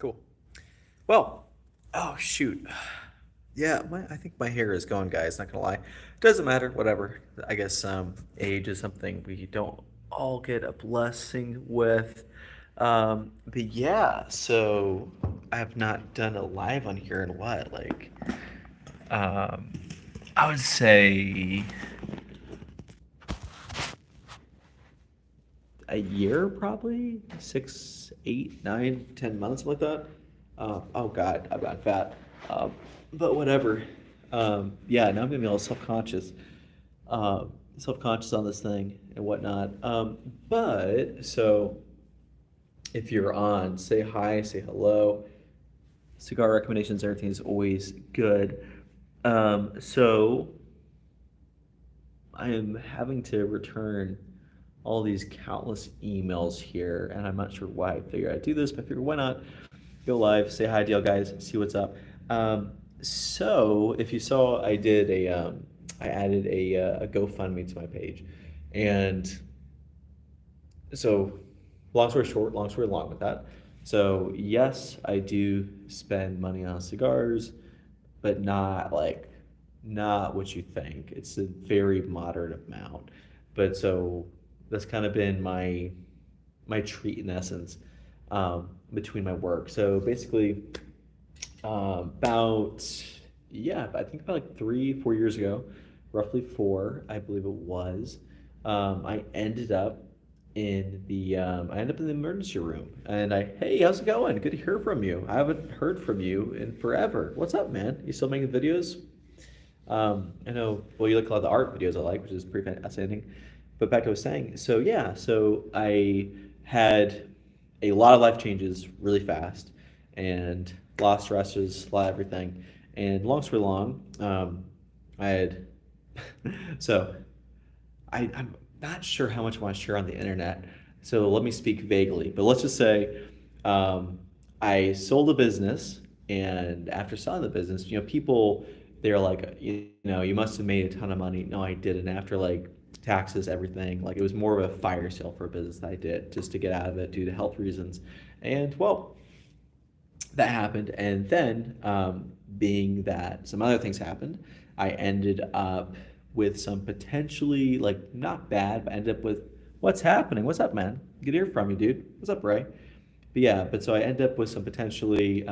Cool. Well, oh shoot. Yeah, I think my hair is gone, guys. Not gonna lie. Doesn't matter. Whatever. I guess age is something we don't all get a blessing with. But yeah, so I have not done a live on here in what, like, um, I would say a year, probably 6, 8, 9, 10 months, something like that. Oh God, I've got fat. But whatever. Yeah, now I'm gonna be all self-conscious on this thing and whatnot. But so if you're on, say hi, say hello. Cigar recommendations, everything is always good. So I am having to return all these countless emails here, and I'm not sure why I figured I'd do this, but I figured why not go live, say hi to y'all guys, see what's up. So if you saw, I added a GoFundMe to my page, and so long story short, long story long with that. So yes, I do spend money on cigars, but not what you think. It's a very moderate amount. But so that's kind of been my treat in essence, between my work. So basically, about yeah, I think about like 3, 4 years ago, roughly four, I believe it was. I ended up I ended up in the emergency room, and hey, how's it going? Good to hear from you. I haven't heard from you in forever. What's up, man? You still making videos? I know, well, you like a lot of the art videos I like, which is pretty fascinating. But back to what I was saying, so yeah, so I had a lot of life changes really fast, and a lot of stresses, a lot of everything. And long story long, I had, so I'm not sure how much I want to share on the internet, so let me speak vaguely. But let's just say I sold a business, and after selling the business, people they're like, you must have made a ton of money. No, I didn't. After like taxes, everything, like it was more of a fire sale for a business that I did just to get out of it due to health reasons. And well, that happened, and then being that some other things happened, I ended up with some potentially like not bad, but ended up with what's happening. What's up, man? Good to hear from you, dude. What's up, Ray? But yeah, but so I ended up with some potentially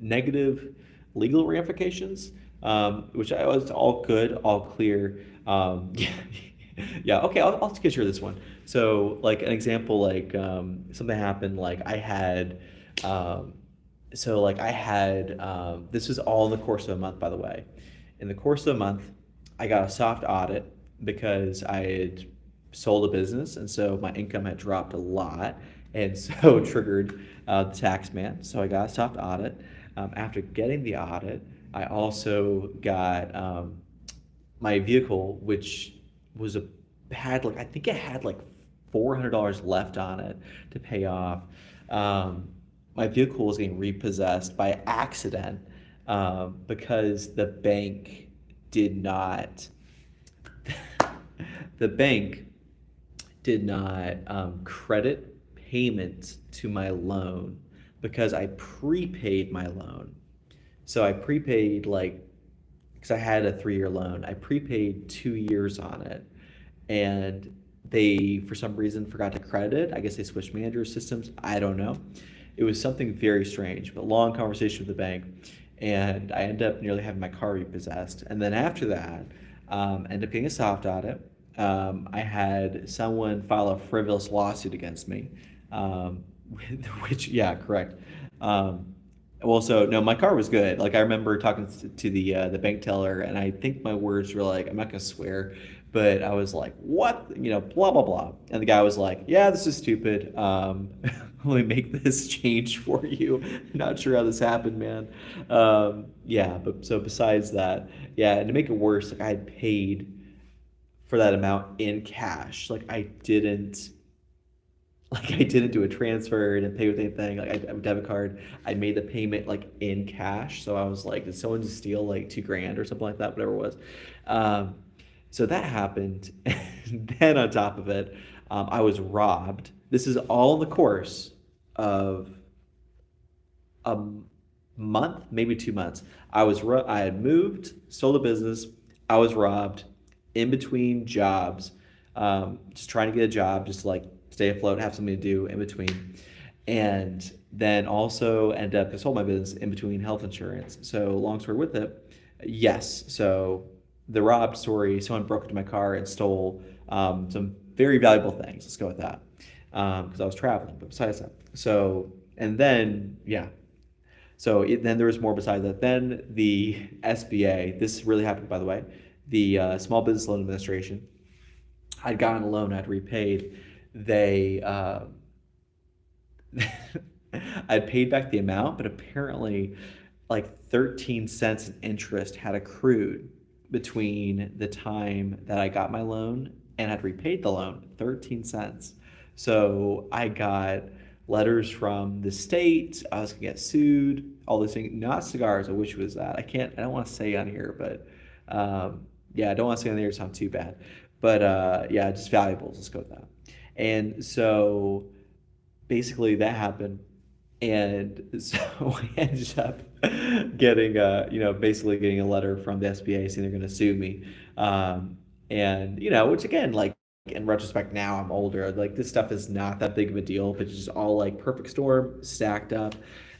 negative legal ramifications, which I was all good, all clear. Yeah, yeah. Okay, I'll get you this one. So, like an example, like something happened. Like I had, this was all in the course of a month, by the way. In the course of a month, I got a soft audit because I had sold a business, and so my income had dropped a lot, and so triggered the tax man. So I got a soft audit. After getting the audit, I also got my vehicle, which was a had like I think it had like $400 left on it to pay off. My vehicle was getting repossessed by accident, because did not the bank did not credit payment to my loan because I prepaid my loan. So I prepaid like, because I had a 3-year loan, I prepaid 2 years on it, and they for some reason forgot to credit it. I guess they switched manager systems. I don't know. It was something very strange, but long conversation with the bank, and I ended up nearly having my car repossessed. And then after that, ended up getting a soft audit. I had someone file a frivolous lawsuit against me, um, which, yeah, correct. Um, well, so no, my car was good. Like I remember talking to the bank teller, and I think my words were like, I'm not gonna swear, but I was like, what, blah blah blah, and the guy was like, yeah, this is stupid. Let me make this change for you. Not sure how this happened, man. Yeah, but so besides that, yeah, and to make it worse, like I had paid for that amount in cash. Like I didn't do a transfer, I didn't pay with anything. Like I have a debit card. I made the payment like in cash. So I was like, did someone just steal like 2 grand or something like that? Whatever it was. Um, so that happened. And then on top of it, I was robbed. This is all in the course of a month, maybe 2 months. I had moved, sold a business, I was robbed in between jobs, just trying to get a job, just to, like stay afloat, have something to do in between, and then also end up I sold my business in between health insurance. So long story with it, yes. So the robbed story, someone broke into my car and stole some very valuable things. Let's go with that, because I was traveling. But besides that, so and then yeah, then there was more besides that. Then the SBA, this really happened, by the way, the Small Business Loan Administration. I'd gotten a loan, I'd repaid. They, I'd paid back the amount, but apparently, like 13 cents in interest had accrued between the time that I got my loan and had repaid the loan. 13 cents. So I got letters from the state. I was gonna get sued. All these things. Not cigars. I wish it was that. I can't. I don't want to say on here, but yeah, I don't want to say on here. It sounds too bad. But yeah, just valuables. Let's go with that. And so basically that happened, and so I ended up getting basically getting a letter from the SBA saying they're going to sue me, and which again, like in retrospect now I'm older, like this stuff is not that big of a deal, but it's just all like perfect storm stacked up,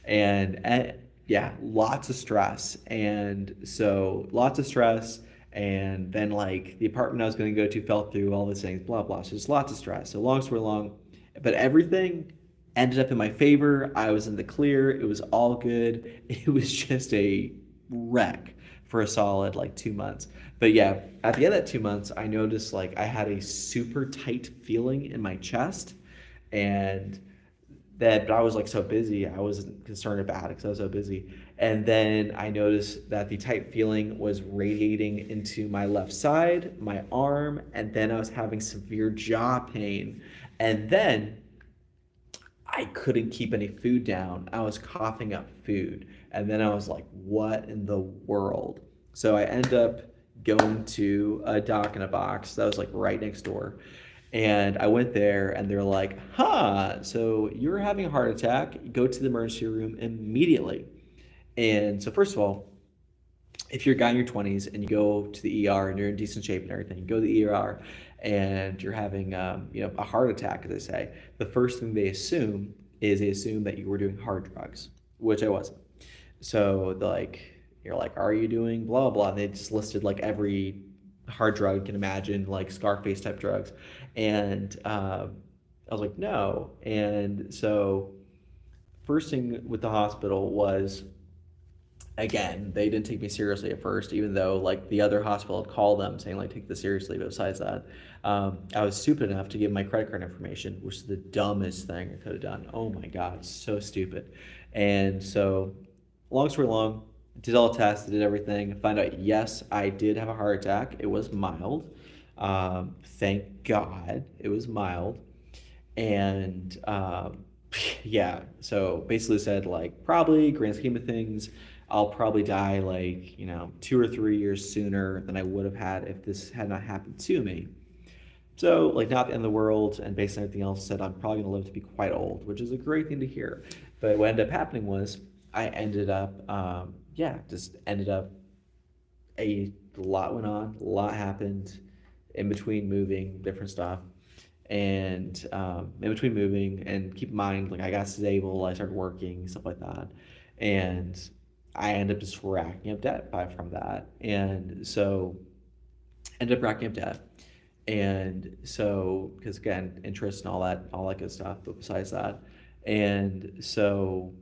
and yeah, lots of stress, and so lots of stress. And then like the apartment I was going to go to fell through, all these things, blah blah. So just lots of stress. So long story long, but everything ended up in my favor. I was in the clear. It was all good. It was just a wreck for a solid like 2 months. But yeah, at the end of that 2 months, I noticed like I had a super tight feeling in my chest, and but I was like so busy, I wasn't concerned about it because I was so busy. And then I noticed that the tight feeling was radiating into my left side, my arm, and then I was having severe jaw pain. And then I couldn't keep any food down. I was coughing up food. And then I was like, what in the world? So I end up going to a Doc in a Box that was like right next door. And I went there and they're like, huh, so you're having a heart attack. Go to the emergency room immediately. And so, first of all, if you're a guy in your 20s and you go to the ER and you're in decent shape and everything, you go to the ER and you're having a heart attack, as they say, the first thing they assume is they assume that you were doing hard drugs, which I wasn't. So like you're like, are you doing blah blah? And they just listed like every hard drug you can imagine, like Scarface type drugs, and I was like, no. And so first thing with the hospital was, again, they didn't take me seriously at first, even though like the other hospital had called them saying like take this seriously. But besides that, I was stupid enough to give my credit card information, which is the dumbest thing I could have done. Oh my god, so stupid. And so, long story long, did all the tests, did everything, find out yes, I did have a heart attack. It was mild. Thank God it was mild. And yeah, so basically said like probably grand scheme of things, I'll probably die like 2 or 3 years sooner than I would have had if this had not happened to me. So like not the end of the world, and based on everything else said, I'm probably gonna live to be quite old, which is a great thing to hear. But what ended up happening was I ended up yeah, just ended up a lot went on, a lot happened in between moving, different stuff. And in between moving, and keep in mind, like I got stable, I started working, stuff like that. And I ended up just racking up debt from that. And so ended up racking up debt. And so, because again, interest and all that good stuff, but besides that. And so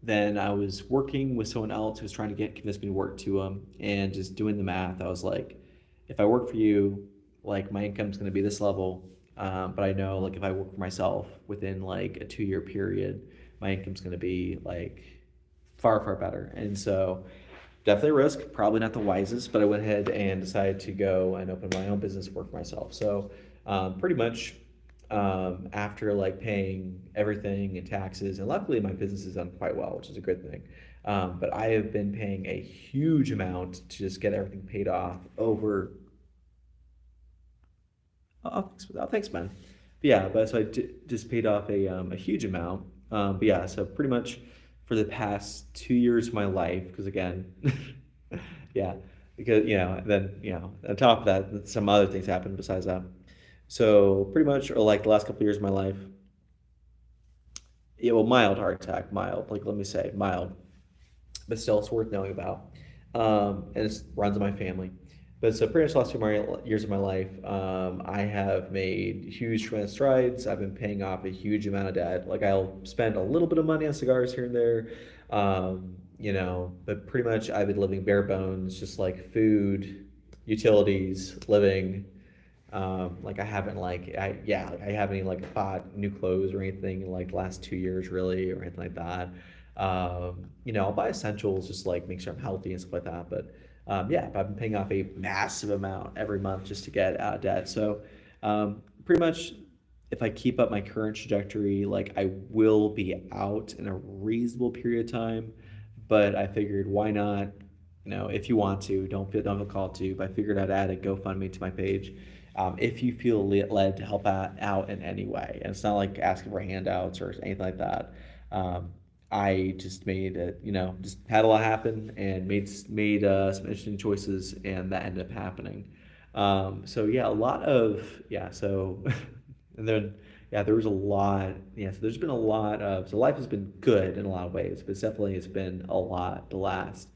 then I was working with someone else who was trying to convince me to work to him, and just doing the math. I was like, if I work for you, like my income's going to be this level, but I know like if I work for myself within like a 2 year period, my income's going to be like far better. And so definitely a risk, probably not the wisest, but I went ahead and decided to go and open my own business, work for myself. So pretty much after like paying everything and taxes, and luckily my business has done quite well, which is a good thing. But I have been paying a huge amount to just get everything paid off over. Oh, thanks, man. But yeah, but so just paid off a huge amount But yeah, so pretty much for the past 2 years of my life, because again, yeah, because then on top of that, some other things happened besides that. So pretty much, or like the last couple of years of my life, yeah, well, mild heart attack, mild, like let me say mild, but still it's worth knowing about. And it runs in my family. But so pretty much the last 2 years of my life, I have made huge tremendous strides. I've been paying off a huge amount of debt. Like I'll spend a little bit of money on cigars here and there, but pretty much I've been living bare bones, just like food, utilities, living. Like I haven't like I haven't even like bought new clothes or anything in like the last 2 years really or anything like that. I'll buy essentials just like make sure I'm healthy and stuff like that. But yeah, I've been paying off a massive amount every month just to get out of debt. So pretty much if I keep up my current trajectory, like I will be out in a reasonable period of time. But I figured why not? If you want to, don't feel called to. But I figured I'd add a GoFundMe to my page. If you feel led to help out in any way, and it's not like asking for handouts or anything like that. I just made it, just had a lot happen and made some interesting choices, and that ended up happening. So yeah, a lot of yeah. So and then yeah, there was a lot. Yeah, so there's been a lot of so life has been good in a lot of ways, but definitely it's been a lot the last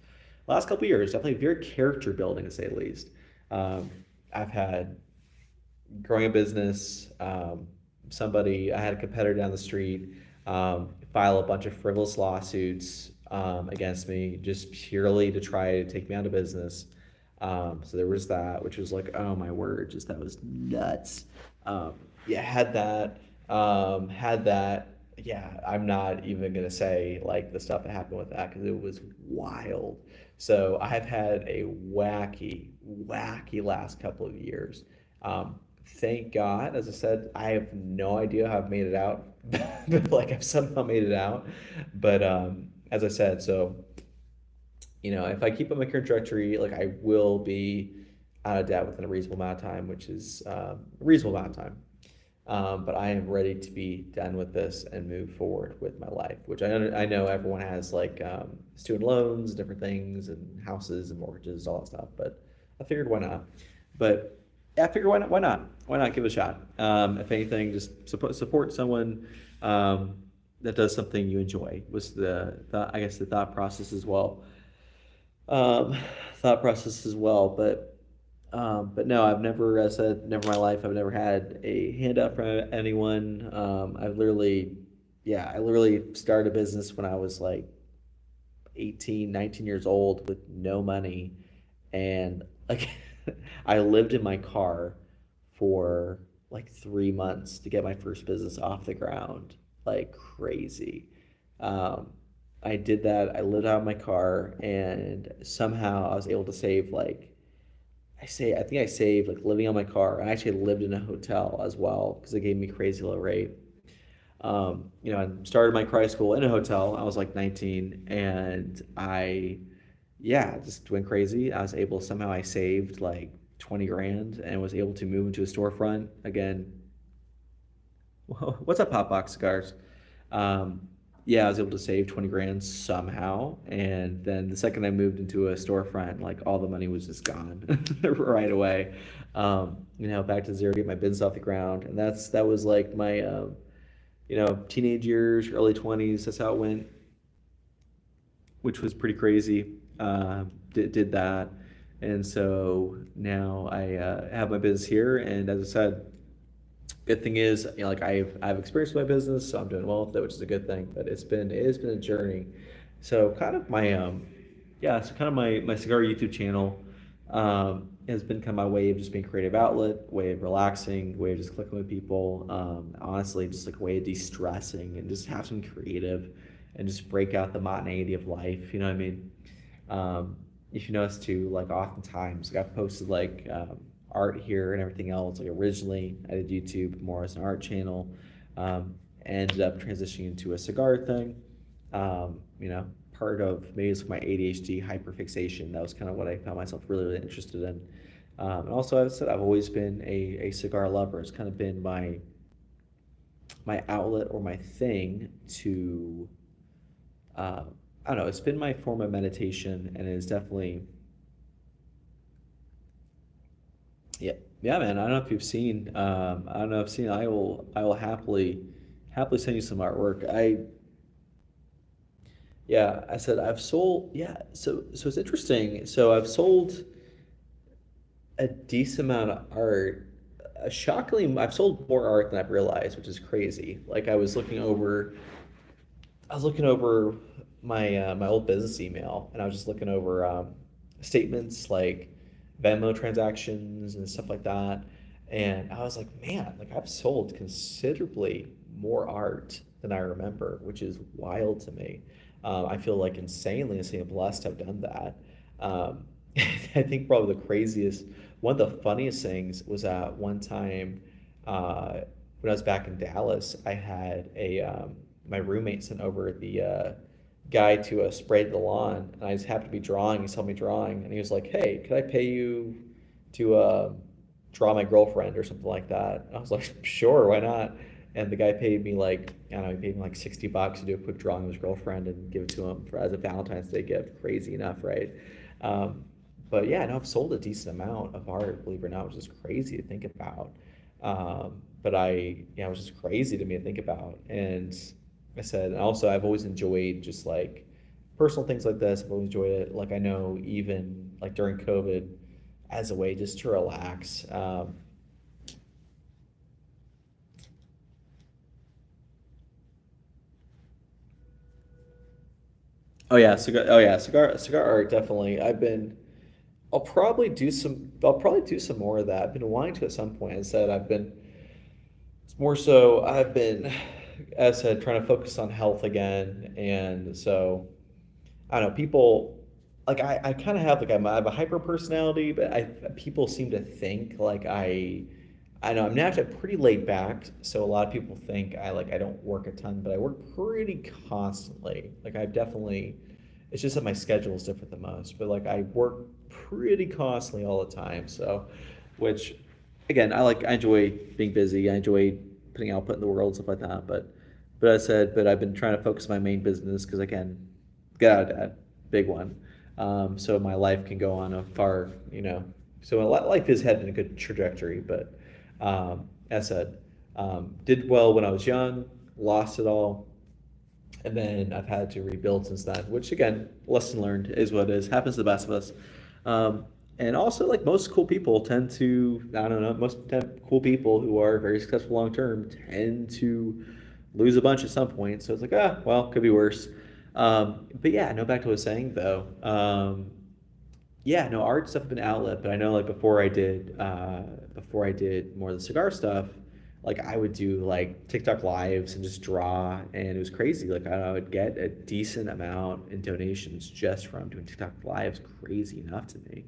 couple of years. Definitely very character building to say the least. Um, I've had growing a business. I had a competitor down the street file a bunch of frivolous lawsuits against me just purely to try to take me out of business. So there was that, which was like, oh my word, just that was nuts. Um, yeah, had that. Yeah, I'm not even gonna say like the stuff that happened with that because it was wild. So I've had a wacky last couple of years. Thank God, as I said, I have no idea how I've made it out, but like I've somehow made it out. But as I said, so if I keep on my current trajectory, like I will be out of debt within a reasonable amount of time, which is a reasonable amount of time. But I am ready to be done with this and move forward with my life, which I know everyone has like student loans, different things, and houses and mortgages, all that stuff. But I figured why not? But yeah, I figured why not? Why not? Why not give it a shot? If anything, just support someone that does something you enjoy. Was I guess the thought process as well. Um, thought process as well, but no, I've never, as I said, never in my life, I've never had a handout from anyone. I literally started a business when I was like 18, 19 years old with no money. And like, I lived in my car for like 3 months to get my first business off the ground, like crazy. Um, I did that. I lived out of my car, and somehow I was able to save like I think I saved like living on my car. I actually lived in a hotel as well because they gave me crazy low rate. I started my high school in a hotel. I was like 19, and yeah, just went crazy. I was able somehow I saved like 20 grand and was able to move into a storefront again. What's up, Hot Box Cigars? Um, yeah, I was able to save 20 grand somehow. And then the second I moved into a storefront, like all the money was just gone right away. Back to zero, get my business off the ground. And that was like my, teenage years, early 20s. That's how it went, which was pretty crazy. Did that. And so now I have my business here. And as I said, good thing is, like I've experienced my business, so I'm doing well with it, which is a good thing. But it has been a journey. So kind of my yeah, so kind of my cigar YouTube channel has been kind of my way of just being a creative outlet, way of relaxing, way of just clicking with people. Honestly, just like a way of de-stressing and just have some creative and just break out the monotony of life. You know what I mean? If you notice too, like oftentimes like I've posted like art here and everything else. Like originally I did YouTube more as an art channel. Ended up transitioning into a cigar thing. Part of maybe it's my ADHD hyperfixation. That was kind of what I found myself really interested in. And also, as I said, I've always been a cigar lover. It's kind of been my outlet or my thing to uh, I don't know. It's been my form of meditation, and it's definitely yeah, yeah, man. I don't know if you've seen. I don't know if you've seen. I will happily send you some artwork. Yeah, I said I've sold. Yeah, so it's interesting. So I've sold a decent amount of art. Shockingly, I've sold more art than I've realized, which is crazy. Like I was looking over my old business email, and I was just looking over statements like Venmo transactions and stuff like that, and I was like, man, like I've sold considerably more art than I remember, which is wild to me. I feel like insanely blessed to have done that. Um, I think probably the craziest, one of the funniest things was at one time uh, when I was back in Dallas, I had a my roommate sent over the guy to spray the lawn, and I just happened to be drawing. He saw me drawing, and he was like, "Hey, could I pay you to draw my girlfriend or something like that?" And I was like, "Sure, why not?" And the guy paid me like I don't know, he paid me like $60 to do a quick drawing of his girlfriend and give it to him for as a Valentine's Day gift. Crazy enough, right? Um, but yeah, I know I've sold a decent amount of art, believe it or not, which is crazy to think about. But it was just crazy to me to think about. And I said, and also I've always enjoyed just like personal things like this. I've always enjoyed it. Like I know even like during COVID, as a way just to relax. Cigar art definitely. I'll probably do some more of that. I've been wanting to at some point. As I said it's more so I've been, as I said, trying to focus on health again, and so I don't know. People like I kind of have like I have a hyper personality, but I people seem to think like I know I'm naturally pretty laid back, so a lot of people think I don't work a ton, but I work pretty constantly. Like I've definitely, it's just that my schedule is different than most, but like I work pretty constantly all the time. So, which again I enjoy being busy. I enjoy putting output in the world stuff like that. But I said but I've been trying to focus on my main business because I can get out of debt, big one. So my life can go on a far so my life is headed in a good trajectory, but as I said, did well when I was young, lost it all, and then I've had to rebuild since then. Which again, lesson learned is what it is. Happens to the best of us. And also, like most cool people tend to, I don't know, cool people who are very successful long term tend to lose a bunch at some point. So it's like, well, could be worse. But yeah, no, back to what I was saying though. Yeah, no, art stuff has been an outlet, but I know like before I did more of the cigar stuff, like I would do like TikTok lives and just draw, and it was crazy. Like I would get a decent amount in donations just from doing TikTok lives. Crazy enough to me.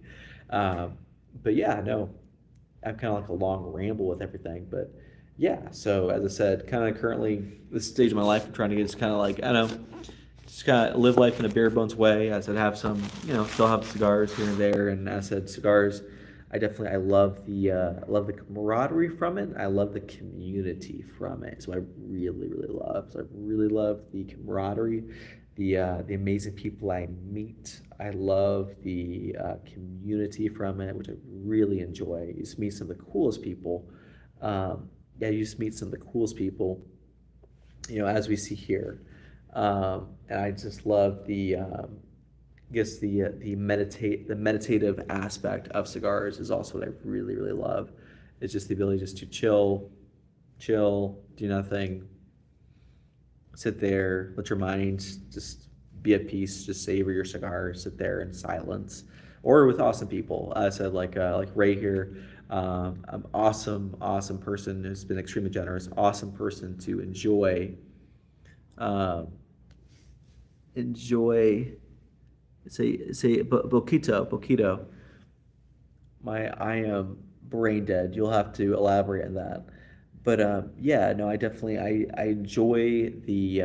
Um, but yeah, no, I'm kind of like a long ramble with everything, but yeah. So as I said, kind of currently this stage of my life, I'm trying to get just kind of like I don't know, just kind of live life in a bare bones way. As I said, have some, still have cigars here and there, and as I said, cigars. I I love the camaraderie from it. I love the community from it. So I really love. So I really love the camaraderie, the amazing people I meet. I love the community from it, which I really enjoy. You just meet some of the coolest people. Yeah, you just meet some of the coolest people, as we see here. And I just love I guess the meditative aspect of cigars is also what I really love. It's just the ability just to chill, do nothing, sit there, let your mind just be at peace, just savor your cigar, sit there in silence, or with awesome people. I said like Ray here, an awesome person who's been extremely generous, awesome person to um, enjoy. Say Boquito. I am brain dead. You'll have to elaborate on that. But yeah, no, I enjoy the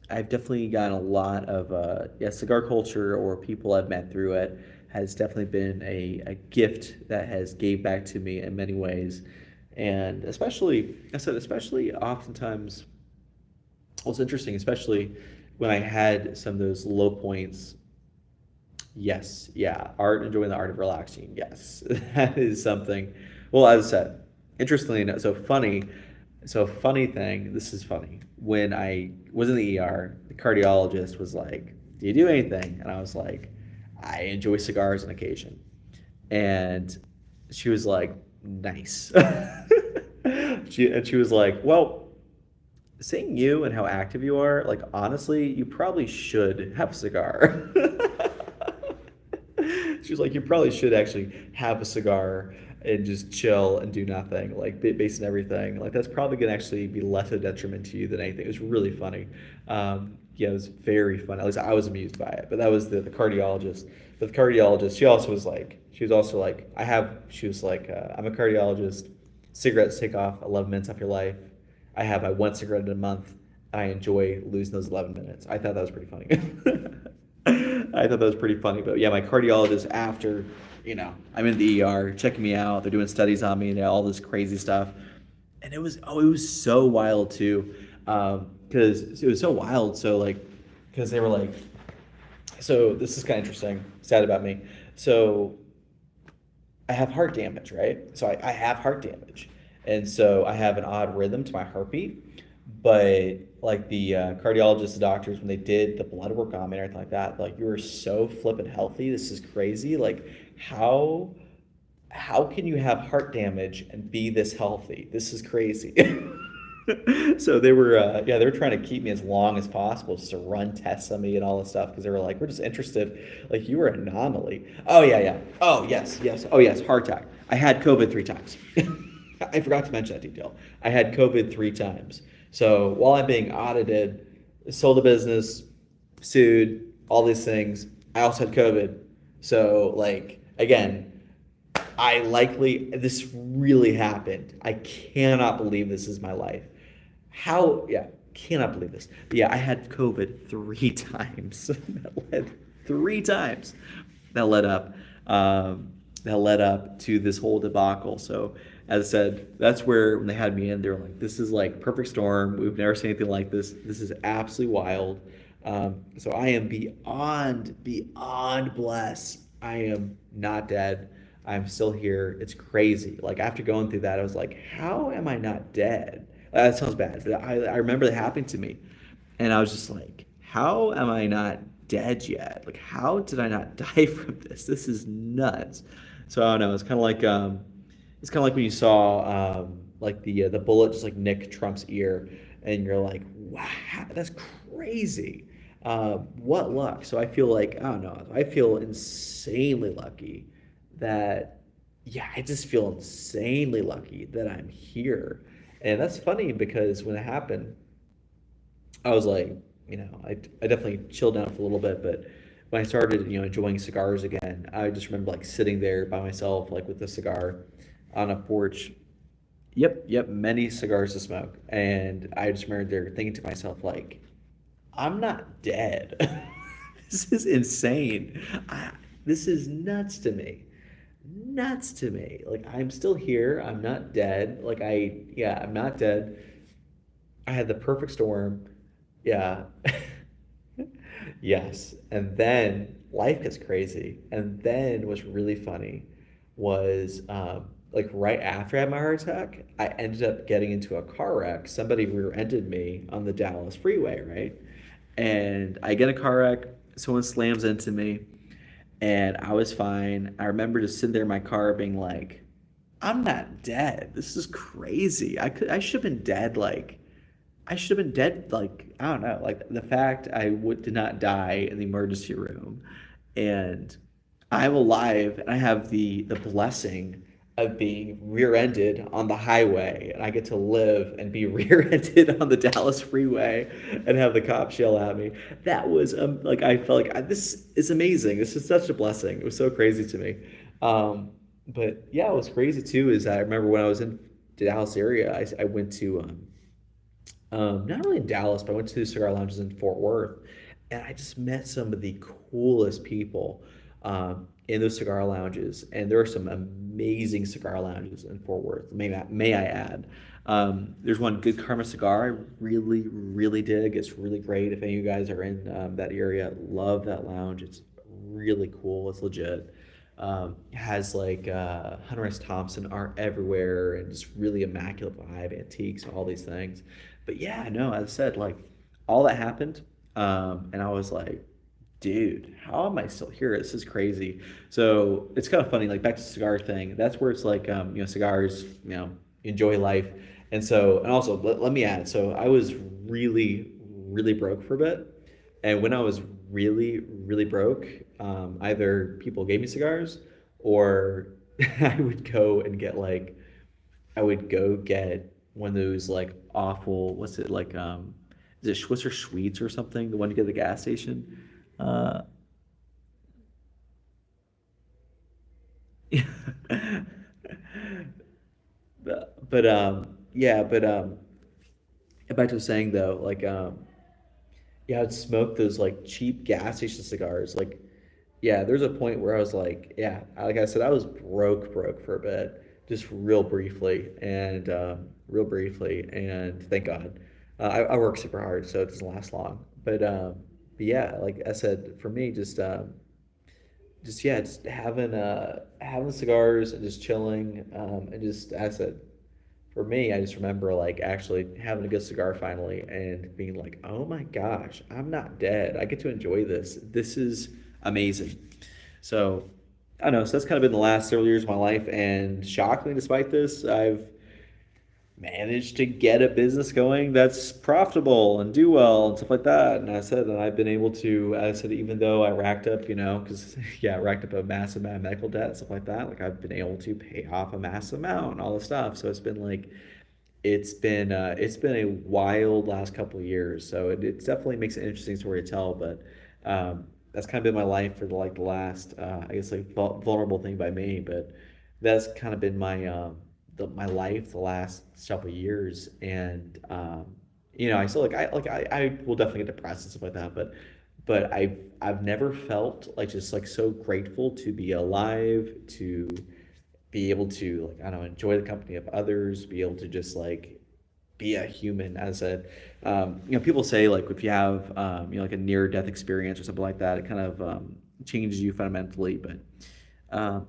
I've definitely gotten a lot of cigar culture or people I've met through it has definitely been a gift that has gave back to me in many ways. And especially, I said, especially oftentimes, what's interesting, especially when I had some of those low points. Yes, yeah, art, enjoying the art of relaxing. Yes, that is something. Well, as I said, interestingly enough, so funny thing. This is funny. When I was in the ER, the cardiologist was like, "Do you do anything?" And I was like, "I enjoy cigars on occasion." And she was like, "Nice." She was like, "Well, seeing you and how active you are, like honestly, you probably should have a cigar." She was like, "You probably should actually have a cigar and just chill and do nothing, like based on everything. Like that's probably gonna actually be less a detriment to you than anything." It was really funny. Yeah, it was very funny. At least I was amused by it. But that was the cardiologist. But the cardiologist, she was also like, she was like, "I'm a cardiologist. Cigarettes take off 11 minutes off your life. I have my one cigarette in a month. I enjoy losing those 11 minutes." I thought that was pretty funny. I thought that was pretty funny. But yeah, my cardiologist, after, I'm in the ER, checking me out, they're doing studies on me and all this crazy stuff. And it was so wild too. Because it was so wild. So, like, because they were like, so this is kind of interesting, sad about me. So I have heart damage, right? So I have heart damage. And so I have an odd rhythm to my heartbeat. But like the cardiologists, the doctors, when they did the blood work on me and everything like that, like, "You are so flippin' healthy. This is crazy. Like, how how can you have heart damage and be this healthy? This is crazy." So they were trying to keep me as long as possible just to run tests on me and all this stuff because they were like, "We're just interested. Like, you were an anomaly." Oh yeah, yeah. Oh yes, yes. Oh yes, heart attack. I had COVID 3 times. I forgot to mention that detail. I had COVID 3 times. So while I'm being audited, sold a business, sued, all these things, I also had COVID. So, like, again, this really happened. I cannot believe this is my life. Yeah, cannot believe this. But yeah, I had COVID 3 times. That led 3 times. That led up. That led up to this whole debacle. So, as I said, that's where when they had me in, they were like, "This is like perfect storm. We've never seen anything like this. This is absolutely wild." So I am beyond blessed. I am not dead. I'm still here. It's crazy. Like after going through that, I was like, "How am I not dead?" That sounds bad, but I remember that happening to me, and I was just like, "How am I not dead yet? Like, how did I not die from this? This is nuts." So I don't know. It's kind of like when you saw like the bullet just like nick Trump's ear, and you're like, "Wow, that's crazy." What luck? So I feel like, I don't know. I feel insanely lucky that, yeah, I just feel insanely lucky that I'm here. And that's funny because when it happened, I was like, I definitely chilled out for a little bit, but when I started, enjoying cigars again, I just remember like sitting there by myself, like with a cigar on a porch. Yep, yep, many cigars to smoke. And I just remember there thinking to myself, like, "I'm not dead." This is insane. This is nuts to me. Nuts to me. Like, I'm still here. I'm not dead. Yeah, I'm not dead. I had the perfect storm. Yeah. Yes. And then life gets crazy. And then what's really funny was like right after I had my heart attack, I ended up getting into a car wreck. Somebody rear-ended me on the Dallas freeway, right? And I get in a car wreck, someone slams into me, and I was fine. I remember just sitting there in my car being like, "I'm not dead. This is crazy. I should have been dead like I should have been dead like I don't know, like the fact did not die in the emergency room, and I'm alive and I have the blessing of being rear-ended on the highway, and I get to live and be rear-ended on the Dallas freeway and have the cops yell at me. That was like I felt like this is amazing. This is such a blessing. It was so crazy to me. But yeah, what was crazy too is I remember when I was in the Dallas area, I went to not really in Dallas, but I went to the cigar lounges in Fort Worth, and I just met some of the coolest people. in those cigar lounges, and there are some amazing cigar lounges in Fort Worth. May I add? There's one, Good Karma Cigar. I really, really dig. It's really great. If any of you guys are in that area, love that lounge. It's really cool. It's legit. Has like Hunter S. Thompson art everywhere and just really immaculate vibe, antiques, all these things. But yeah, no, as I said, like all that happened, and I was like, dude, how am I still here? This is crazy. So it's kind of funny, like back to the cigar thing. That's where it's like, cigars, enjoy life. And also, let me add, so I was really, really broke for a bit. And when I was really, really broke, either people gave me cigars or I would go and get like, I would go get one of those like awful, what's it like, is it Schwitzer Sweets or something? The one you get at the gas station? Uh, yeah, back to saying though, like, yeah, I'd smoke those like cheap gas station cigars. Like, yeah, there's a point where I was like, yeah, like I said, I was broke for a bit, just real briefly, and thank God. I work super hard, so it doesn't last long. But yeah, like I said, for me, just yeah, just having cigars and just chilling, and just as I said, for me, I just remember like actually having a good cigar finally and being like, oh my gosh, I'm not dead. I get to enjoy this. This is amazing. So I don't know. So that's kind of been the last several years of my life. And shockingly, despite this, I've managed to get a business going that's profitable and do well and stuff like that. And I said that I've been able to, as I said, even though I racked up, because yeah, I racked up a massive amount of medical debt and stuff like that, like I've been able to pay off a massive amount and all this stuff. So it's been like, it's been a wild last couple of years. So it definitely makes an interesting story to tell, but that's kind of been my life for the last, I guess like vulnerable thing by me, but that's kind of been my life the last several years. And I still I will definitely get depressed and stuff like that, but I've never felt like just like so grateful to be alive, to be able to like I don't know, enjoy the company of others, be able to just like be a human. As a people say like if you have like a near death experience or something like that, it kind of changes you fundamentally. But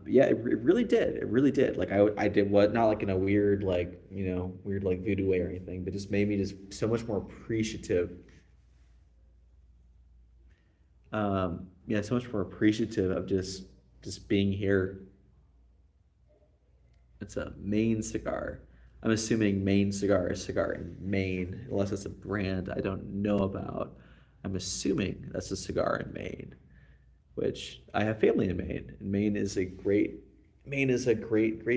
yeah, it really did. It really did. Like I did what, not like in a weird like weird like voodoo way or anything, but just made me just so much more appreciative. Yeah, so much more appreciative of just being here. It's a Maine cigar. I'm assuming Maine cigar is cigar in Maine, unless it's a brand I don't know about. I'm assuming that's a cigar in Maine, which I have family in Maine, and Maine is a great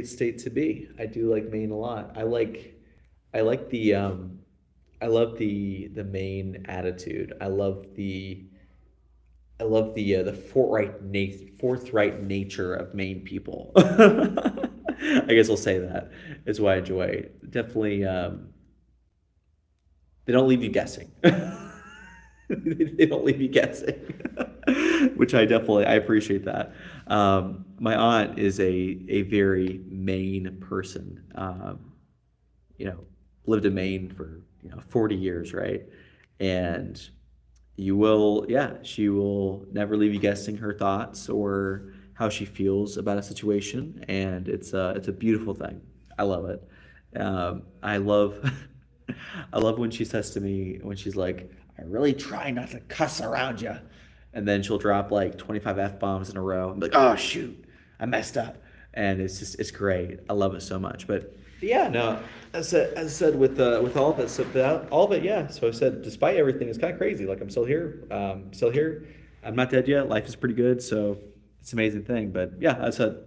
state to be. I do like Maine a lot. I like I love the Maine attitude. I love the forthright nature of Maine people. I guess I'll say that is what I enjoy. Definitely, they don't leave you guessing. They don't leave you guessing, which I appreciate that. My aunt is a very Maine person. You know, lived in Maine for 40 years, right? And she will never leave you guessing her thoughts or how she feels about a situation, and it's a beautiful thing. I love it. I love I love when she says to me when she's like, "I really try not to cuss around you," and then she'll drop like 25 f bombs in a row. I'm like, "Oh shoot, I messed up," and it's great. I love it so much. But yeah, no, as I said with all of it, so that, all of it, yeah. So I said, despite everything, it's kind of crazy. Like I'm still here, still here. I'm not dead yet. Life is pretty good, so it's an amazing thing. But yeah, as I said,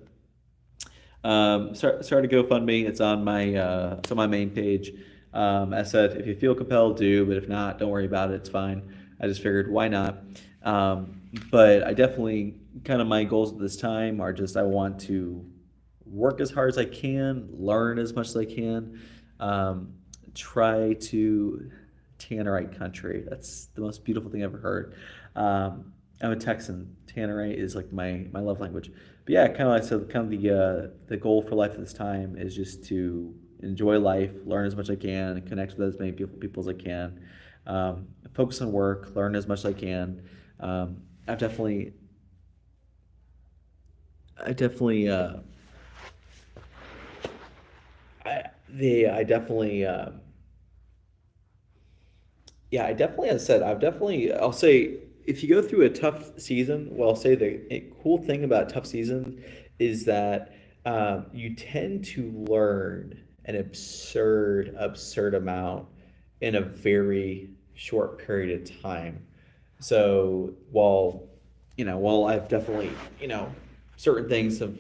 start a GoFundMe. It's on my main page. As I said, if you feel compelled, do. But if not, don't worry about it. It's fine. I just figured, why not? But I definitely kind of my goals at this time are just I want to work as hard as I can, learn as much as I can, try to tannerite country. That's the most beautiful thing I've ever heard. I'm a Texan. Tannerite is like my love language. But yeah, kind of like so. Kind of the goal for life at this time is just to enjoy life, learn as much as I can, connect with as many people as I can, focus on work, learn as much as I can. I've definitely, I definitely, I definitely, yeah, I definitely, as I said, I'll say, if you go through a tough season, well, I'll say the cool thing about a tough season is that you tend to learn an absurd amount in a very short period of time. So while I've definitely, certain things have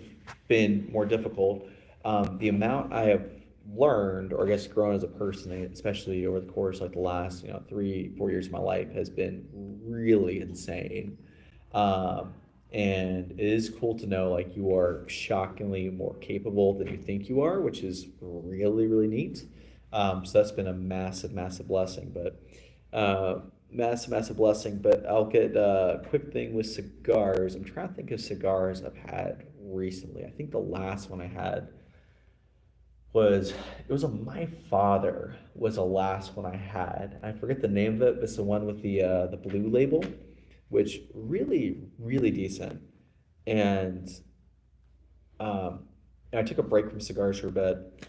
been more difficult, the amount I have learned, or I guess grown as a person, especially over the course like the last, 3, 4 years of my life, has been really insane. Um, and it is cool to know like you are shockingly more capable than you think you are, which is really, really neat. So that's been a massive blessing. But massive blessing. But I'll get a quick thing with cigars. I'm trying to think of cigars I've had recently. I think the last one I had was it was a My Father was the last one I had. I forget the name of it, but it's the one with the blue label, which really decent. And um, and I took a break from cigars for a bit.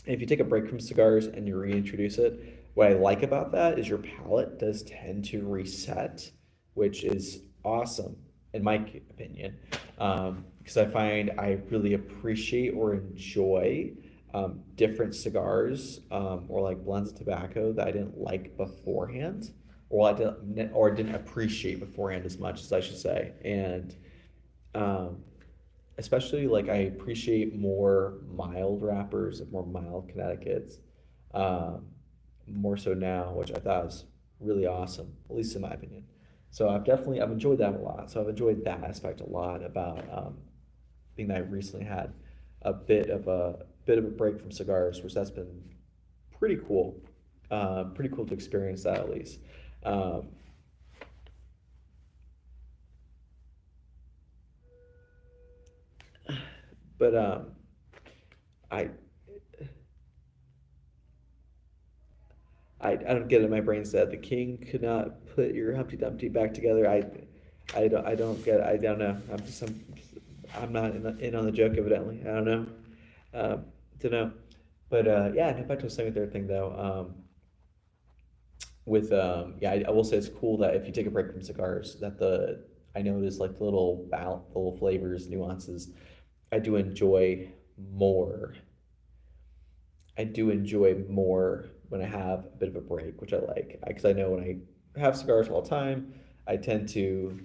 If you take a break from cigars and you reintroduce it, what I like about that is your palate does tend to reset, which is awesome in my opinion. Because I find I really appreciate or enjoy different cigars or like blends of tobacco that I didn't like beforehand, or I didn't appreciate beforehand as much as I should say, and um, especially like I appreciate more mild rappers and more mild Connecticut's, um, more so now, which I thought was really awesome, at least in my opinion. So I've enjoyed that a lot. So I've enjoyed that aspect a lot about being that I recently had a bit of a break from cigars, which that's been pretty cool. Pretty cool to experience that at least. Um, but I I don't get it. My brain said the king could not put your Humpty Dumpty back together. I don't get it. I don't know. I'm not in on the joke evidently. I don't know. Don't know. But yeah, no, back to the second third thing though. With yeah, I will say it's cool that if you take a break from cigars, that the I notice like the little flavors, nuances. I do enjoy more I do enjoy more when I have a bit of a break, which I like, because I know when I have cigars all the time, I tend to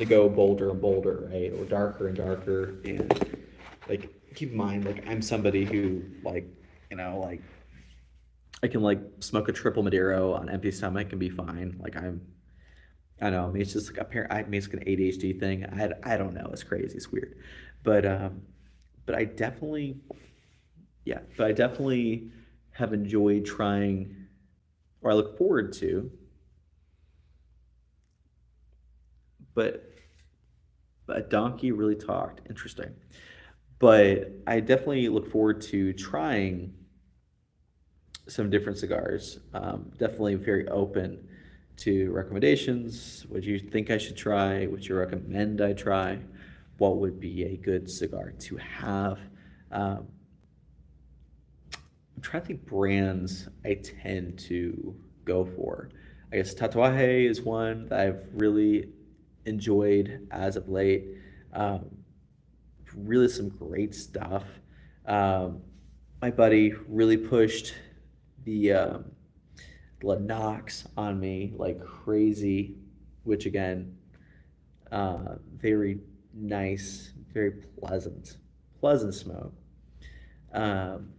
go bolder and bolder, right, or darker and darker, and like keep in mind, like I'm somebody who like I can like smoke a triple Maduro on empty stomach and be fine. I don't know, I mean, it's just like I mean, it's like an ADHD thing. I don't know, it's crazy, it's weird, but but I definitely yeah, but I definitely have enjoyed trying, or I look forward to, but a donkey really talked. Interesting. But I definitely look forward to trying some different cigars. Definitely very open to recommendations. What you think I should try? What you recommend I try? What would be a good cigar to have? Um, I'm trying to think brands I tend to go for. I guess Tatuaje is one that I've really enjoyed as of late. Um, really some great stuff. Um, my buddy really pushed the Lennox on me like crazy, which again, very nice, very pleasant smoke. Um,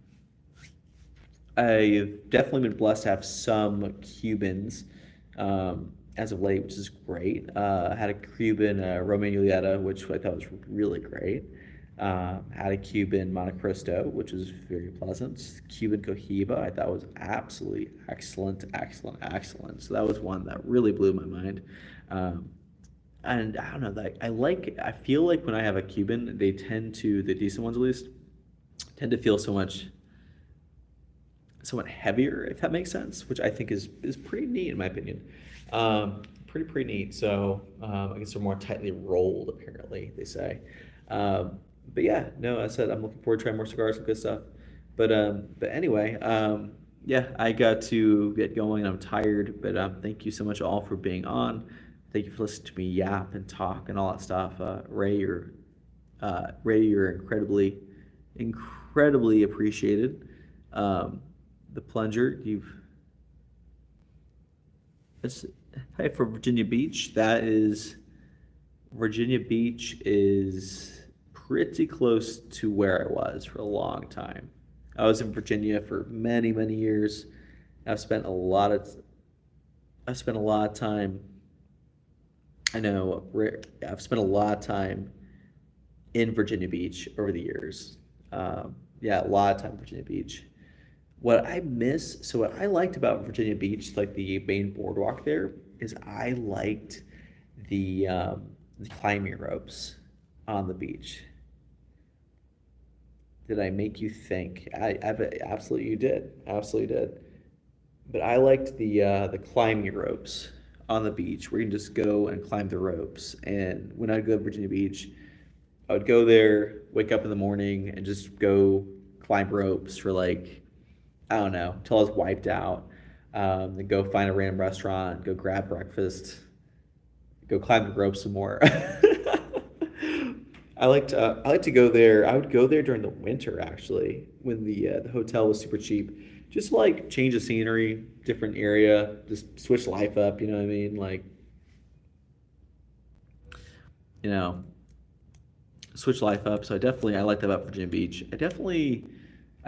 I've definitely been blessed to have some Cubans as of late, which is great. I had a Cuban Romeo and Julieta, which I thought was really great. Had a Cuban Montecristo, which was very pleasant. Cuban Cohiba, I thought was absolutely excellent. So that was one that really blew my mind. Um, and I don't know, like I feel like when I have a Cuban, they tend to, the decent ones at least, tend to feel somewhat heavier, if that makes sense, which I think is pretty neat in my opinion. Pretty neat. So I guess they're more tightly rolled, apparently they say. But yeah, no, I said I'm looking forward to trying more cigars and good stuff. But anyway, yeah, I got to get going. I'm tired, but thank you so much all for being on. Thank you for listening to me yap and talk and all that stuff. Ray, you're incredibly appreciated. Um, the plunger, you've that's, hi for Virginia Beach. That is Virginia Beach is pretty close to where I was for a long time. I was in Virginia for many years. I've spent a lot of I've spent a lot of time. I know I've spent a lot of time in Virginia Beach over the years. Yeah, a lot of time in Virginia Beach. What I liked about Virginia Beach, like the main boardwalk there, is I liked the climbing ropes on the beach. Did I make you think? Absolutely you did, absolutely did. But I liked the climbing ropes on the beach, where you can just go and climb the ropes. And when I go to Virginia Beach, I would go there, wake up in the morning, and just go climb ropes for like, I don't know, till I was wiped out. Then go find a random restaurant, go grab breakfast, go climb the ropes some more. I like to go there. I would go there during the winter actually, when the hotel was super cheap, just to, like change the scenery, different area, just switch life up. You know what I mean? Like, you know, switch life up. So I like that about Virginia Beach.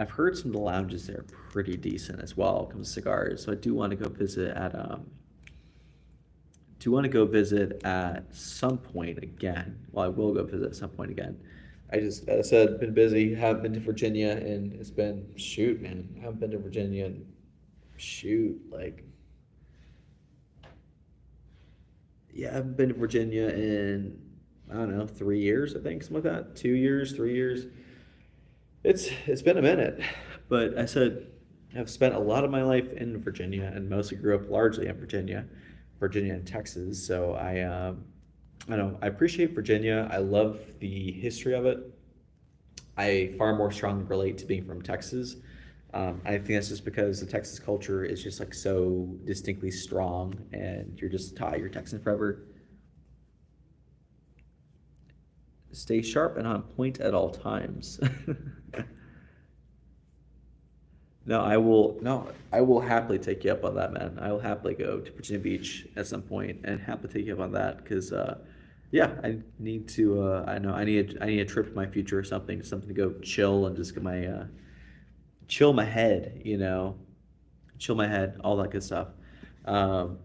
I've heard some of the lounges there are pretty decent as well. When it comes to cigars, so I do want to go visit at do want to go visit at some point again. Well, I will go visit at some point again. As I said, been busy. Haven't been to Virginia, and it's been shoot, man. I haven't been to Virginia, and shoot, like yeah, I haven't been to Virginia in I don't know 3 years. I think something like that. 2 years, 3 years. It's been a minute, but I said I've spent a lot of my life in Virginia, and mostly grew up largely in Virginia and Texas. So I know I appreciate Virginia. I love the history of it. I far more strongly relate to being from Texas. I think that's just because the Texas culture is just like so distinctly strong, and you're just taught you're Texan forever. Stay sharp and on point at all times. No, I will. No, I will happily take you up on that, man. I will happily go to Virginia Beach at some point and happily take you up on that because, yeah, I need to. I know I need a trip to my future or something, something to go chill and just get my chill my head, chill my head, all that good stuff, um,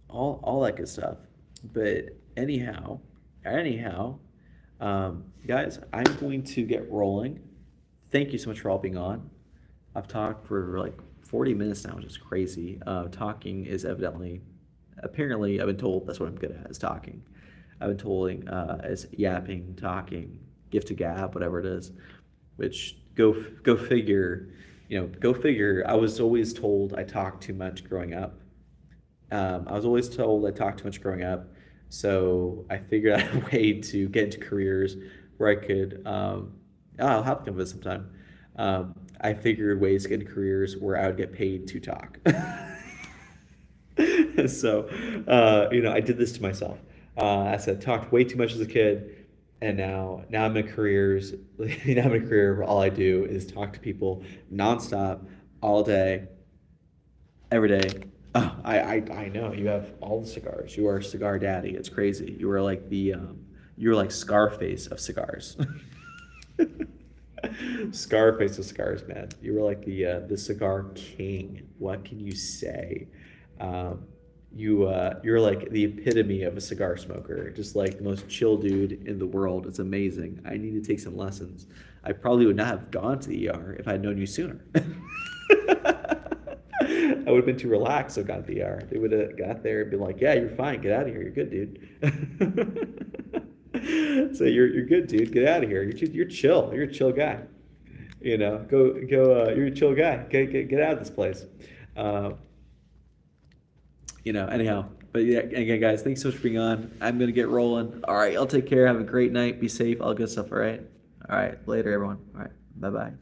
all that good stuff. But anyhow, guys, I'm going to get rolling. Thank you so much for all being on. I've talked for like 40 minutes now, which is crazy. Talking is apparently, I've been told that's what I'm good at is talking. I've been told as yapping, talking, gift to gab, whatever it is. Which go figure, go figure. I was always told I talked too much growing up. I was always told I talked too much growing up, so I figured out a way to get into careers where I could. I'll have to come visit sometime. I figured ways to get into careers where I would get paid to talk. So, I did this to myself. I said talked way too much as a kid, and now I'm in careers. Now I'm in a career where all I do is talk to people nonstop, all day, every day. Oh, I know you have all the cigars. You are a cigar daddy. It's crazy. You are like Scarface of cigars. Scarface of cigars, man. You were like the cigar king. What can you say? You're like the epitome of a cigar smoker. Just like the most chill dude in the world. It's amazing. I need to take some lessons. I probably would not have gone to the ER if I'd known you sooner. I would have been too relaxed, so got the ER. They would have got there and been like, "Yeah, you're fine. Get out of here. You're good, dude." So you're good, dude. Get out of here. You're chill. You're a chill guy. Go. You're a chill guy. Get out of this place. Uh, Anyhow. But yeah, again, guys, thanks so much for being on. I'm gonna get rolling. All right, y'all take care. Have a great night. Be safe. All good stuff. All right. All right. Later, everyone. All right. Bye bye.